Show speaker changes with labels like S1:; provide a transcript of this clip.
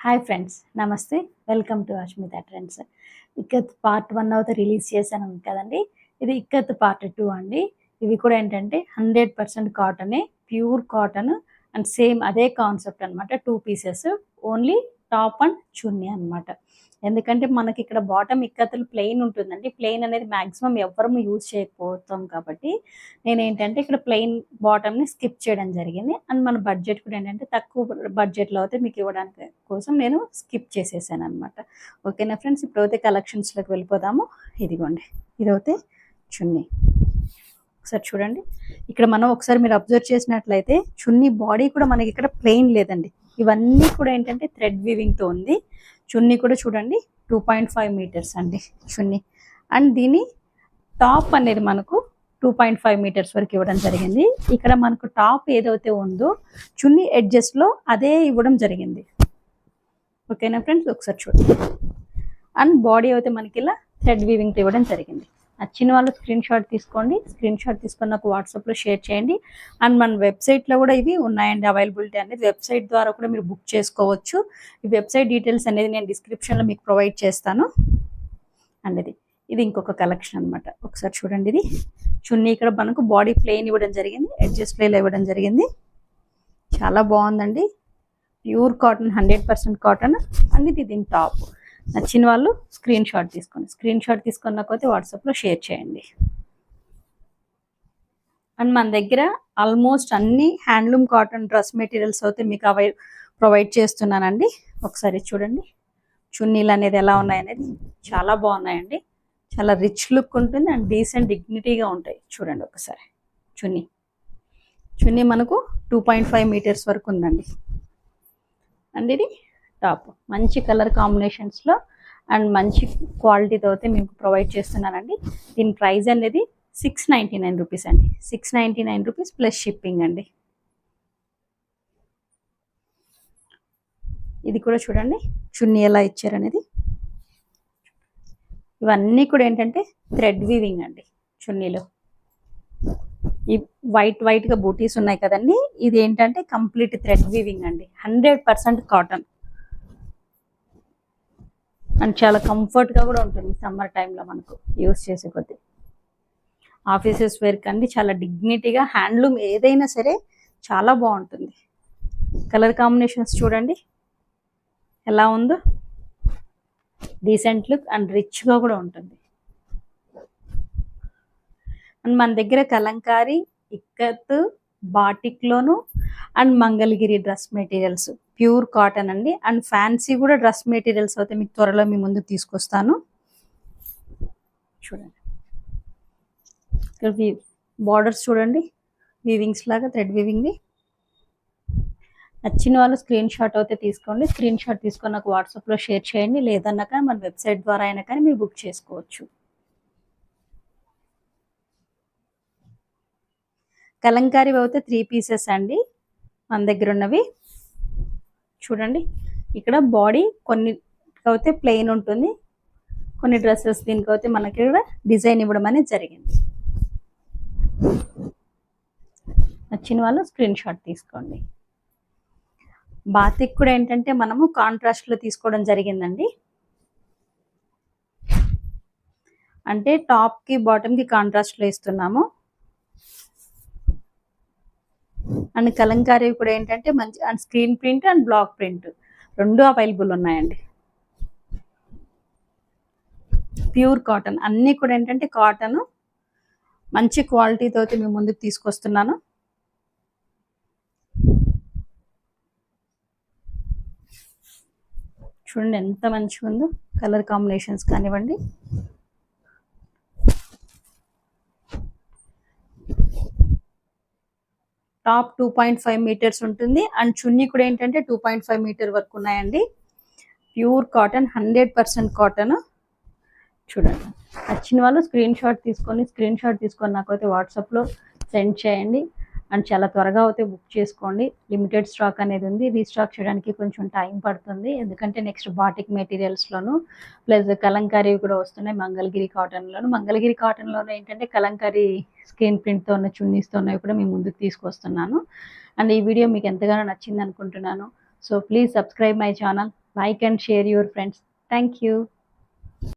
S1: Hi friends, నమస్తే. Welcome to Ashmita trends. Ikat part 1 అయితే release చేశాను కదండి. ఇది ఇక్కత్ పార్ట్ 2 అండి. ఇవి కూడా ఏంటంటే 100% కాటనే, ప్యూర్ కాటన్ అండ్ సేమ్ అదే కాన్సెప్ట్ అనమాట. 2 పీసెస్, ఓన్లీ టాప్ అండ్ చున్నీ అనమాట. ఎందుకంటే మనకి ఇక్కడ బాటమ్ ఇక్కత్తులు ప్లెయిన్ ఉంటుందండి. ప్లెయిన్ అనేది మ్యాక్సిమం ఎవ్వరము యూజ్ చేయకపోతాం కాబట్టి నేనేంటంటే ఇక్కడ ప్లెయిన్ బాటమ్ని స్కిప్ చేయడం జరిగింది. అండ్ మన బడ్జెట్ కూడా ఏంటంటే తక్కువ బడ్జెట్లో అయితే మీకు ఇవ్వడానికి కోసం నేను స్కిప్ చేసేసాను అనమాట. ఓకేనా ఫ్రెండ్స్, ఇప్పుడైతే కలెక్షన్స్లోకి వెళ్ళిపోదాము. ఇదిగోండి, ఇదైతే చున్నీ. ఒకసారి చూడండి, ఇక్కడ మనం ఒకసారి మీరు అబ్జర్వ్ చేసినట్లయితే చున్నీ బాడీ కూడా మనకి ఇక్కడ ప్లెయిన్ లేదండి. ఇవన్నీ కూడా ఏంటంటే థ్రెడ్ వీవింగ్తో ఉంది. చున్నీ కూడా చూడండి 2.5 మీటర్స్ అండి చున్నీ. అండ్ దీని టాప్ అనేది మనకు 2.5 మీటర్స్ వరకు ఇవ్వడం జరిగింది. ఇక్కడ మనకు టాప్ ఏదైతే ఉందో చున్నీ ఎడ్జెస్లో అదే ఇవ్వడం జరిగింది. ఓకేనా ఫ్రెండ్స్, ఒకసారి చూడండి. అండ్ బాడీ అయితే మనకి ఇలా థ్రెడ్ వీవింగ్తో ఇవ్వడం జరిగింది. నచ్చిన వాళ్ళు స్క్రీన్ షాట్ తీసుకోండి. స్క్రీన్ షాట్ తీసుకొని నాకు వాట్సాప్లో షేర్ చేయండి. అండ్ మన వెబ్సైట్లో కూడా ఇవి ఉన్నాయండి, అవైలబిలిటీ అనేది. వెబ్సైట్ ద్వారా కూడా మీరు బుక్ చేసుకోవచ్చు. ఈ వెబ్సైట్ డీటెయిల్స్ అనేది నేను డిస్క్రిప్షన్లో మీకు ప్రొవైడ్ చేస్తాను. అండ్ ఇది ఇంకొక కలెక్షన్ అనమాట. ఒకసారి చూడండి, ఇది చున్నీ ఇక్కడ మనకు బాడీ ప్లెయిన్ ఇవ్వడం జరిగింది, ఎడ్జెస్ ప్లేలో ఇవ్వడం జరిగింది. చాలా బాగుందండి, ప్యూర్ కాటన్, 100% కాటన్. అండ్ ఇది దీని టాప్. నచ్చిన వాళ్ళు స్క్రీన్ షాట్ తీసుకోండి. స్క్రీన్ షాట్ తీసుకున్నకపోతే వాట్సాప్లో షేర్ చేయండి. అండ్ మన దగ్గర ఆల్మోస్ట్ అన్ని హ్యాండ్లూమ్ కాటన్ డ్రెస్ మెటీరియల్స్ అయితే మీకు ప్రొవైడ్ చేస్తున్నానండి. ఒకసారి చూడండి చున్నీలు అనేది ఎలా ఉన్నాయనేది. చాలా బాగున్నాయండి, చాలా రిచ్ లుక్ ఉంటుంది అండ్ డీసెంట్ డిగ్నిటీగా ఉంటాయి. చూడండి ఒకసారి చున్నీ మనకు 2.5 మీటర్స్ వరకు ఉందండి. అండ్ ఇది టాప్ మంచి కలర్ కాంబినేషన్స్లో అండ్ మంచి క్వాలిటీతో అయితే మీకు ప్రొవైడ్ చేస్తున్నానండి. దీని ప్రైస్ అనేది 699 రూపీస్ అండి. 699 రూపీస్ ప్లస్ షిప్పింగ్ అండి. ఇది కూడా చూడండి చున్నీ ఎలా ఇచ్చారనేది. ఇవన్నీ కూడా ఏంటంటే థ్రెడ్ వీవింగ్ అండి చున్నీలో. ఈ వైట్గా బూటీస్ ఉన్నాయి కదండి, ఇది ఏంటంటే కంప్లీట్ థ్రెడ్ వీవింగ్ అండి. 100% కాటన్ అండ్ చాలా కంఫర్ట్గా కూడా ఉంటుంది సమ్మర్ టైంలో మనకు యూస్ చేసే కొద్దీ. ఆఫీసెస్ వేర్ కండి చాలా డిగ్నిటీగా, హ్యాండ్లూమ్ ఏదైనా సరే చాలా బాగుంటుంది. కలర్ కాంబినేషన్స్ చూడండి ఎలా ఉందో, డీసెంట్ లుక్ అండ్ రిచ్గా కూడా ఉంటుంది. అండ్ మన దగ్గర కలంకారీ, ఇక్కత్, బాటిక్లోను and Mangalagiri dress materials pure cotton అండి. అండ్ ఫ్యాన్సీ కూడా డ్రెస్ మెటీరియల్స్ అయితే మీకు త్వరలో మీ ముందు తీసుకొస్తాను. చూడండి ఇక్కడ బార్డర్స్ చూడండి, వీవింగ్స్ లాగా థ్రెడ్ వీవింగ్ది. నచ్చిన వాళ్ళు స్క్రీన్ షాట్ అయితే తీసుకోండి. స్క్రీన్ షాట్ తీసుకొని నాకు వాట్సాప్లో షేర్ చేయండి. లేదన్నాక మన వెబ్సైట్ ద్వారా అయినా కానీ మీరు బుక్ చేసుకోవచ్చు. కలంకారీ అయితే 3 పీసెస్ అండి మన దగ్గర ఉన్నవి. చూడండి ఇక్కడ బాడీ కొన్ని అయితే ప్లెయిన్ ఉంటుంది, కొన్ని డ్రెస్సెస్ దీనికి అయితే మనకి కూడా డిజైన్ ఇవ్వడం అనేది జరిగింది. నచ్చిన వాళ్ళు స్క్రీన్ షాట్ తీసుకోండి. బాతిక్ కూడా ఏంటంటే మనము కాంట్రాస్ట్లో తీసుకోవడం జరిగిందండి. అంటే టాప్కి బాటమ్కి కాంట్రాస్ట్లో ఇస్తున్నాము. అండ్ కలంకారీ కూడా ఏంటంటే మంచి and screen print and block print రెండు అవైలబుల్ ఉన్నాయండి. ప్యూర్ కాటన్ అన్నీ కూడా ఏంటంటే కాటన్ మంచి క్వాలిటీతో అయితే మేము ముందుకు తీసుకొస్తున్నాను. చూడండి ఎంత మంచిగా ఉందో, కలర్ కాంబినేషన్స్ కానివ్వండి. టాప్ 2.5 మీటర్స్ ఉంటుంది అండ్ చున్నీ కూడా ఏంటంటే 2.5 మీటర్ వరకు ఉన్నాయండి. Pure cotton, 100% cotton. చూడండి నచ్చిన వాళ్ళు స్క్రీన్ షాట్ తీసుకొని నాకైతే వాట్సాప్లో సెండ్ చేయండి. అండ్ చాలా త్వరగా అయితే బుక్ చేసుకోండి. లిమిటెడ్ స్టాక్ అనేది ఉంది, రీస్టాక్ చేయడానికి కొంచెం టైం పడుతుంది. ఎందుకంటే నెక్స్ట్ బాటిక్ మెటీరియల్స్లోను ప్లస్ కలంకారీ కూడా వస్తున్నాయి. మంగళగిరి కాటన్లోను ఏంటంటే కలంకారీ స్క్రీన్ ప్రింట్తో ఉన్న చున్నీస్తో ఉన్నవి కూడా మేము ముందుకు తీసుకొస్తున్నాను. అండ్ ఈ వీడియో మీకు ఎంతగానో నచ్చింది అనుకుంటున్నాను. So please subscribe my channel. Like and share your friends. Thank you.